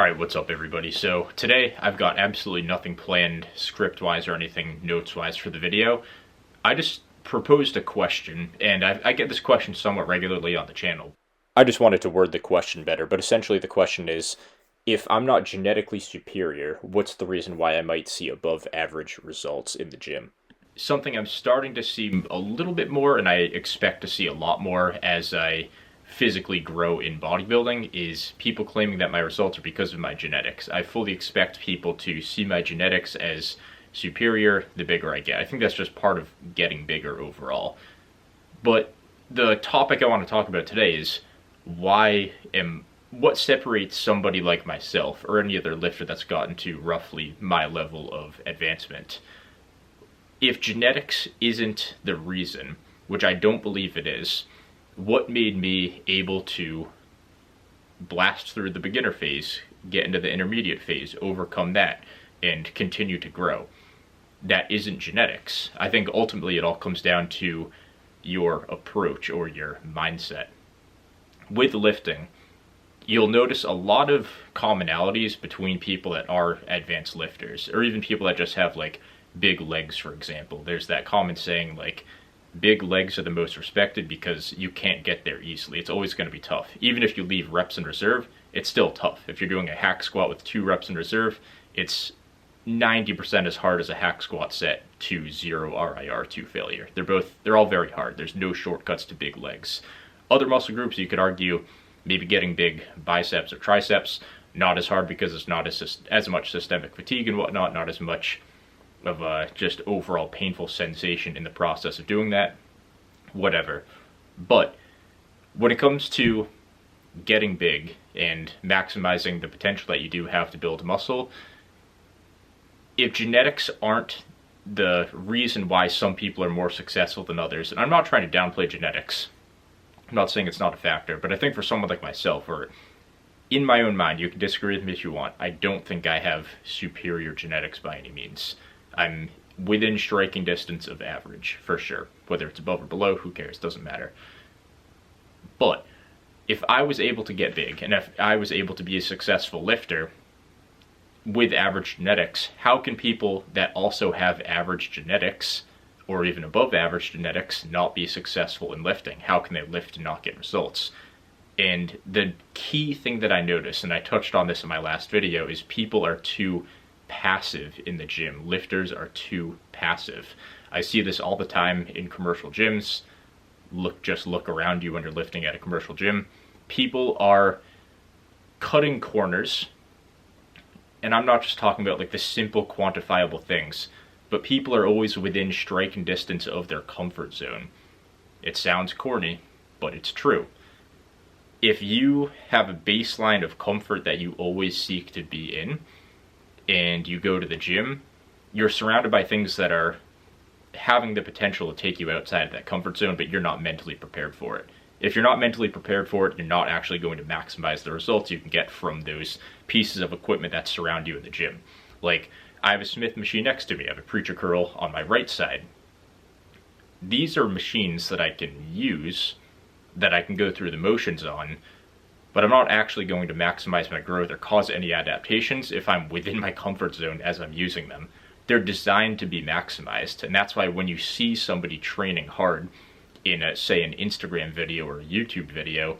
Alright, what's up everybody? So today I've got absolutely nothing planned script-wise or anything notes-wise for the video. I just proposed a question, and I get this question somewhat regularly on the channel. I just wanted to word the question better, but essentially the question is, if I'm not genetically superior, what's the reason why I might see above average results in the gym? Something I'm starting to see a little bit more, and I expect to see a lot more as I physically grow in bodybuilding, is people claiming that my results are because of my genetics. I fully expect people to see my genetics as superior the bigger I get. I think that's just part of getting bigger overall. But the topic I want to talk about today is what separates somebody like myself or any other lifter that's gotten to roughly my level of advancement. If genetics isn't the reason, which I don't believe it is, what made me able to blast through the beginner phase, get into the intermediate phase, overcome that, and continue to grow? That isn't genetics. I think ultimately it all comes down to your approach or your mindset. With lifting, you'll notice a lot of commonalities between people that are advanced lifters, or even people that just have like big legs, for example. There's that common saying like, big legs are the most respected because you can't get there easily. It's always going to be tough. Even if you leave reps in reserve, it's still tough. If you're doing a hack squat with 2 reps in reserve, it's 90% as hard as a hack squat set to 0 RIR to failure. They're all very hard. There's no shortcuts to big legs. Other muscle groups, you could argue maybe getting big biceps or triceps, not as hard because it's not as much systemic fatigue and whatnot, not as much of a just overall painful sensation in the process of doing that, whatever. But when it comes to getting big and maximizing the potential that you do have to build muscle, if genetics aren't the reason why some people are more successful than others, and I'm not trying to downplay genetics, I'm not saying it's not a factor, but I think for someone like myself, or in my own mind, you can disagree with me if you want, I don't think I have superior genetics by any means. I'm within striking distance of average, for sure. Whether it's above or below, who cares? Doesn't matter. But if I was able to get big, and if I was able to be a successful lifter with average genetics, how can people that also have average genetics, or even above average genetics, not be successful in lifting? How can they lift and not get results? And the key thing that I noticed, and I touched on this in my last video, is people are too passive in the gym. Lifters are too passive. I see this all the time in commercial gyms. Just look around you when you're lifting at a commercial gym. People are cutting corners, and I'm not just talking about like the simple quantifiable things, but people are always within striking distance of their comfort zone. It sounds corny, but it's true. If you have a baseline of comfort that you always seek to be in, and you go to the gym, you're surrounded by things that are having the potential to take you outside of that comfort zone, but you're not mentally prepared for it. If you're not mentally prepared for it, you're not actually going to maximize the results you can get from those pieces of equipment that surround you in the gym. Like, I have a Smith machine next to me. I have a preacher curl on my right side. These are machines that I can use, that I can go through the motions on, but I'm not actually going to maximize my growth or cause any adaptations if I'm within my comfort zone as I'm using them. They're designed to be maximized, and that's why when you see somebody training hard in, say, an Instagram video or a YouTube video,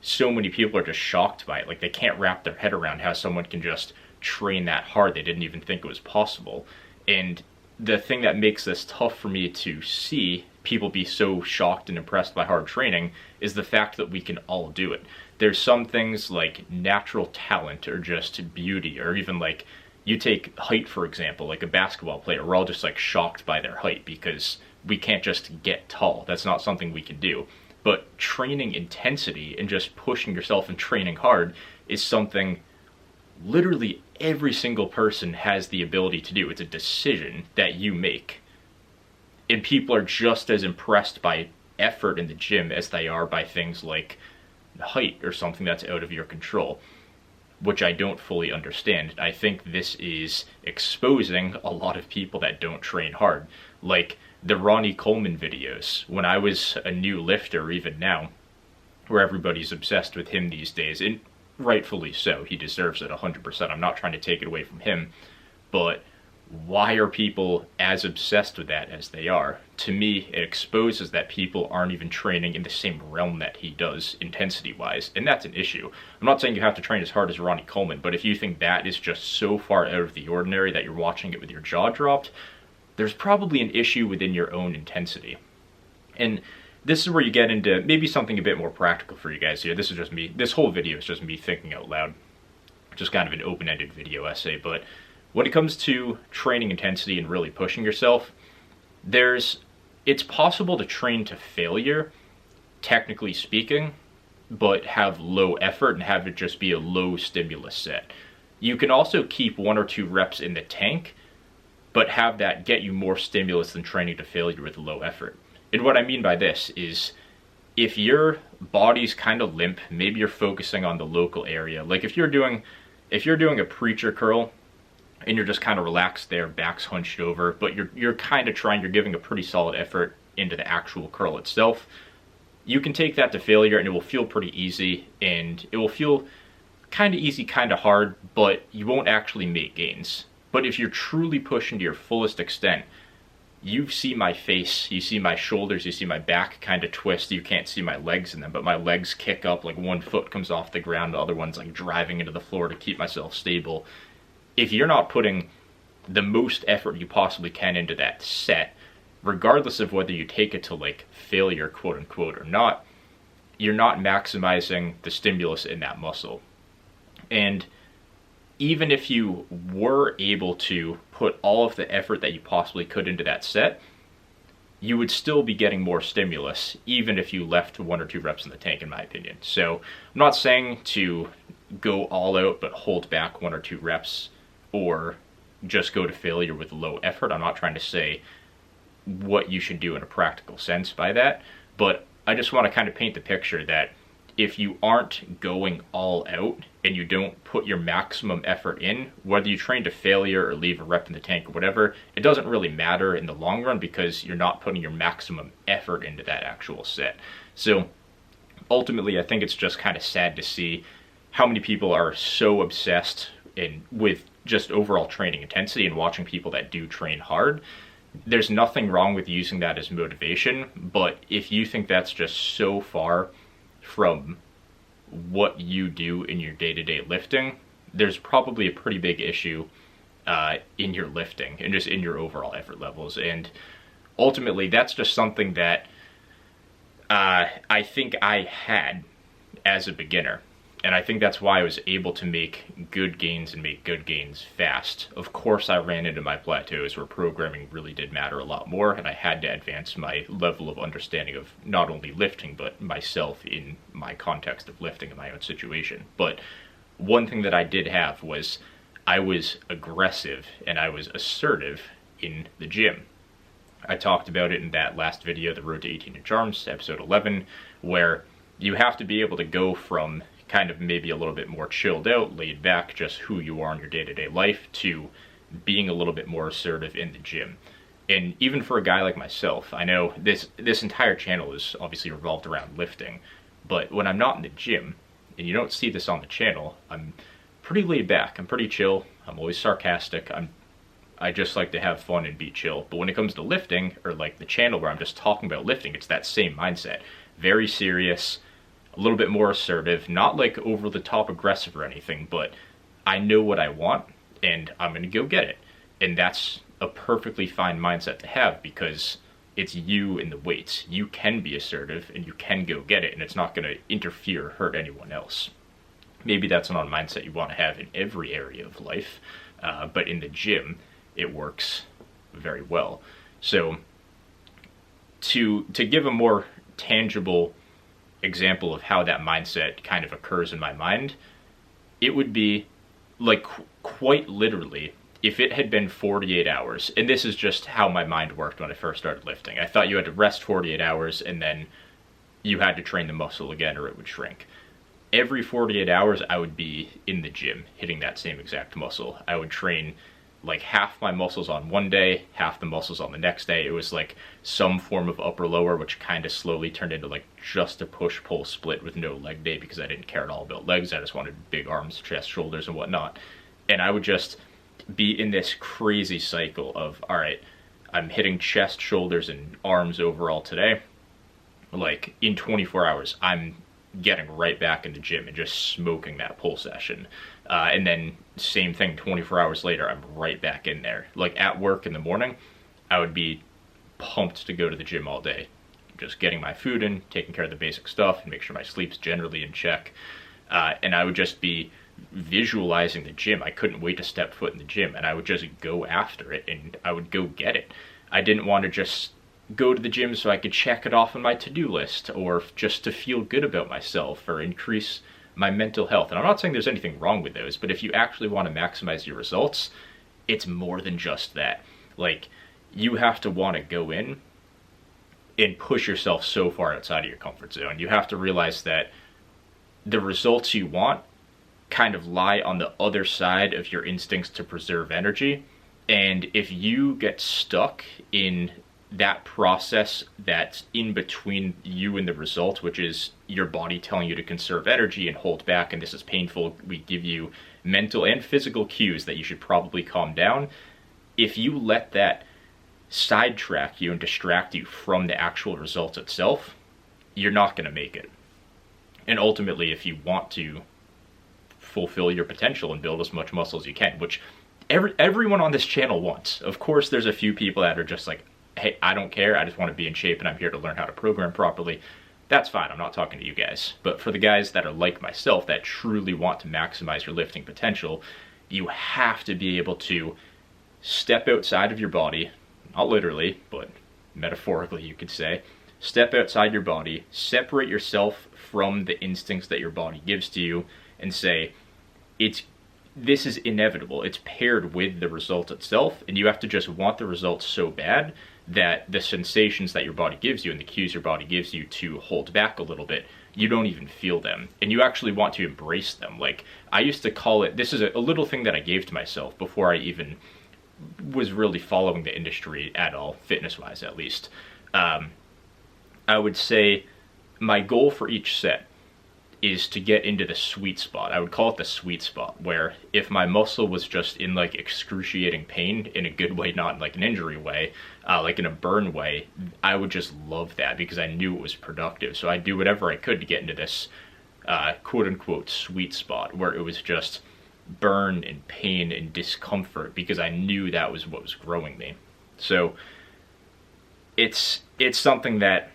so many people are just shocked by it. Like, they can't wrap their head around how someone can just train that hard. They didn't even think it was possible. And the thing that makes this tough for me to see people be so shocked and impressed by hard training is the fact that we can all do it. There's some things like natural talent or just beauty, or even like, you take height for example, like a basketball player, we're all just like shocked by their height because we can't just get tall. That's not something we can do. But training intensity and just pushing yourself and training hard is something literally every single person has the ability to do. It's a decision that you make. And people are just as impressed by effort in the gym as they are by things like height or something that's out of your control, which I don't fully understand. I think this is exposing a lot of people that don't train hard. Like the Ronnie Coleman videos, when I was a new lifter, even now, where everybody's obsessed with him these days, and rightfully so. He deserves it 100%. I'm not trying to take it away from him, but why are people as obsessed with that as they are? To me, it exposes that people aren't even training in the same realm that he does, intensity-wise, and that's an issue. I'm not saying you have to train as hard as Ronnie Coleman, but if you think that is just so far out of the ordinary that you're watching it with your jaw dropped, there's probably an issue within your own intensity. And this is where you get into maybe something a bit more practical for you guys here. This is just me. This whole video is just me thinking out loud. Just kind of an open-ended video essay, but when it comes to training intensity and really pushing yourself, it's possible to train to failure, technically speaking, but have low effort and have it just be a low stimulus set. You can also keep 1 or 2 reps in the tank, but have that get you more stimulus than training to failure with low effort. And what I mean by this is, if your body's kind of limp, maybe you're focusing on the local area. Like if you're doing a preacher curl, and you're just kind of relaxed there, back's hunched over, but you're kind of trying, you're giving a pretty solid effort into the actual curl itself, you can take that to failure and it will feel pretty easy, and it will feel kind of easy, kind of hard, but you won't actually make gains. But if you're truly pushing to your fullest extent, you see my face, you see my shoulders, you see my back kind of twist, you can't see my legs in them, but my legs kick up, like one foot comes off the ground, the other one's like driving into the floor to keep myself stable. If you're not putting the most effort you possibly can into that set, regardless of whether you take it to like failure, quote unquote, or not, you're not maximizing the stimulus in that muscle. And even if you were able to put all of the effort that you possibly could into that set, you would still be getting more stimulus, even if you left 1 or 2 reps in the tank, in my opinion. So I'm not saying to go all out but hold back 1 or 2 reps, or just go to failure with low effort. I'm not trying to say what you should do in a practical sense by that, but I just want to kind of paint the picture that if you aren't going all out and you don't put your maximum effort in, whether you train to failure or leave a rep in the tank or whatever, it doesn't really matter in the long run because you're not putting your maximum effort into that actual set. So ultimately, I think it's just kind of sad to see how many people are so obsessed with just overall training intensity and watching people that do train hard. There's nothing wrong with using that as motivation, but if you think that's just so far from what you do in your day-to-day lifting, there's probably a pretty big issue in your lifting and just in your overall effort levels. And ultimately, that's just something that I think I had as a beginner. And I think that's why I was able to make good gains and make good gains fast. Of course, I ran into my plateaus where programming really did matter a lot more, and I had to advance my level of understanding of not only lifting, but myself in my context of lifting in my own situation. But one thing that I did have was I was aggressive and I was assertive in the gym. I talked about it in that last video, The Road to 18-Inch Arms, episode 11, where you have to be able to go from kind of maybe a little bit more chilled out, laid back, just who you are in your day-to-day life, to being a little bit more assertive in the gym. And even for a guy like myself, I know this entire channel is obviously revolved around lifting, but when I'm not in the gym, and you don't see this on the channel, I'm pretty laid back, I'm pretty chill, I'm always sarcastic, I just like to have fun and be chill. But when it comes to lifting, or like the channel where I'm just talking about lifting, it's that same mindset. Very serious, a little bit more assertive, not like over the top aggressive or anything, but I know what I want and I'm gonna go get it. And that's a perfectly fine mindset to have because it's you and the weights. You can be assertive and you can go get it, and it's not gonna interfere or hurt anyone else. Maybe that's not a mindset you want to have in every area of life, but in the gym, it works very well. So to give a more tangible example of how that mindset kind of occurs in my mind, it would be like quite literally if it had been 48 hours, and this is just how my mind worked when I first started lifting. I thought you had to rest 48 hours and then you had to train the muscle again or it would shrink. Every 48 hours I would be in the gym hitting that same exact muscle. I would train like half my muscles on one day, half the muscles on the next day. It was like some form of upper lower, which kind of slowly turned into like just a push pull split with no leg day, because I didn't care at all about legs. I just wanted big arms, chest, shoulders, and whatnot. And I would just be in this crazy cycle of, all right, I'm hitting chest, shoulders, and arms overall today. Like in 24 hours, I'm getting right back in the gym and just smoking that pull session. And then same thing, 24 hours later, I'm right back in there. Like at work in the morning, I would be pumped to go to the gym all day. Just getting my food in, taking care of the basic stuff, and make sure my sleep's generally in check. And I would just be visualizing the gym. I couldn't wait to step foot in the gym, and I would just go after it, and I would go get it. I didn't want to just go to the gym so I could check it off on my to-do list, or just to feel good about myself, or increase my mental health. And I'm not saying there's anything wrong with those, but if you actually want to maximize your results, it's more than just that. Like, you have to want to go in and push yourself so far outside of your comfort zone. You have to realize that the results you want kind of lie on the other side of your instincts to preserve energy. And if you get stuck in that process that's in between you and the result, which is your body telling you to conserve energy and hold back, and this is painful, we give you mental and physical cues that you should probably calm down. If you let that sidetrack you and distract you from the actual results itself, you're not going to make it. And ultimately, if you want to fulfill your potential and build as much muscle as you can, which everyone on this channel wants. Of course, there's a few people that are just like, hey, I don't care, I just want to be in shape and I'm here to learn how to program properly. That's fine, I'm not talking to you guys. But for the guys that are like myself, that truly want to maximize your lifting potential, you have to be able to step outside of your body, not literally, but metaphorically you could say, step outside your body, separate yourself from the instincts that your body gives to you, and say, this is inevitable. It's paired with the result itself, and you have to just want the results so bad that the sensations that your body gives you and the cues your body gives you to hold back a little bit, you don't even feel them, and you actually want to embrace them. Like, I used to call it, this is a little thing that I gave to myself before I even was really following the industry at all, fitness-wise at least. I would say my goal for each set is to get into the sweet spot. I would call it the sweet spot, where if my muscle was just in like excruciating pain in a good way, not in like an injury way, like in a burn way, I would just love that because I knew it was productive. So I'd do whatever I could to get into this quote unquote sweet spot where it was just burn and pain and discomfort, because I knew that was what was growing me. So it's something that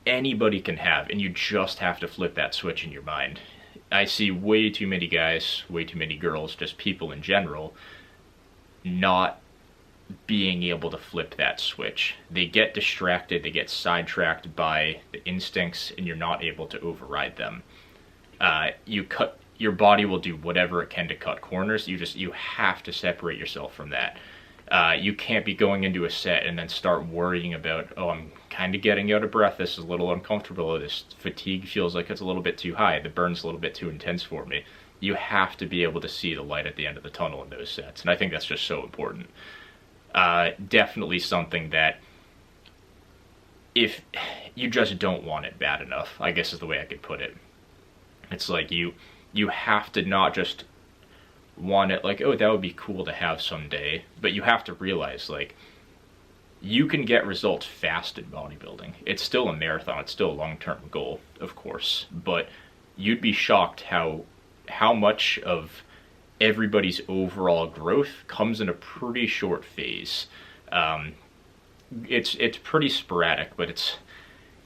anybody can have, and you just have to flip that switch in your mind. I see way too many guys, way too many girls, just people in general, not being able to flip that switch. They get distracted, they get sidetracked by the instincts, and you're not able to override them. Your body will do whatever it can to cut corners. You have to separate yourself from that. You can't be going into a set and then start worrying about, oh, I'm kind of getting out of breath, this is a little uncomfortable, this fatigue feels like it's a little bit too high, the burn's a little bit too intense for me. You have to be able to see the light at the end of the tunnel in those sets, and I think that's just so important. Definitely something that if you just don't want it bad enough, I guess is the way I could put it. It's like you have to not just want it like, oh, that would be cool to have someday, but you have to realize, like, you can get results fast in bodybuilding. It's still a marathon, it's still a long-term goal, of course, but you'd be shocked how much of everybody's overall growth comes in a pretty short phase. It's pretty sporadic, but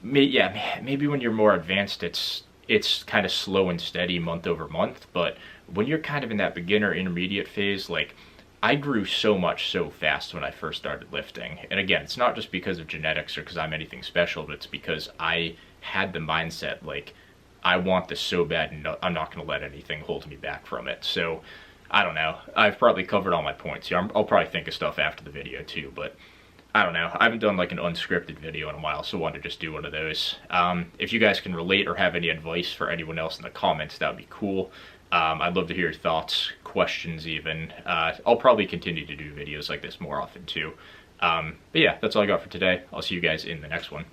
maybe when you're more advanced, it's kind of slow and steady month over month, but when you're kind of in that beginner intermediate phase, like, I grew so much so fast when I first started lifting. And again, it's not just because of genetics or because I'm anything special, but it's because I had the mindset, like, I want this so bad and I'm not going to let anything hold me back from it. So, I don't know. I've probably covered all my points here. I'll probably think of stuff after the video too, but I don't know. I haven't done like an unscripted video in a while, so I wanted to just do one of those. If you guys can relate or have any advice for anyone else in the comments, that would be cool. I'd love to hear your thoughts, questions even. I'll probably continue to do videos like this more often too. But yeah, that's all I got for today. I'll see you guys in the next one.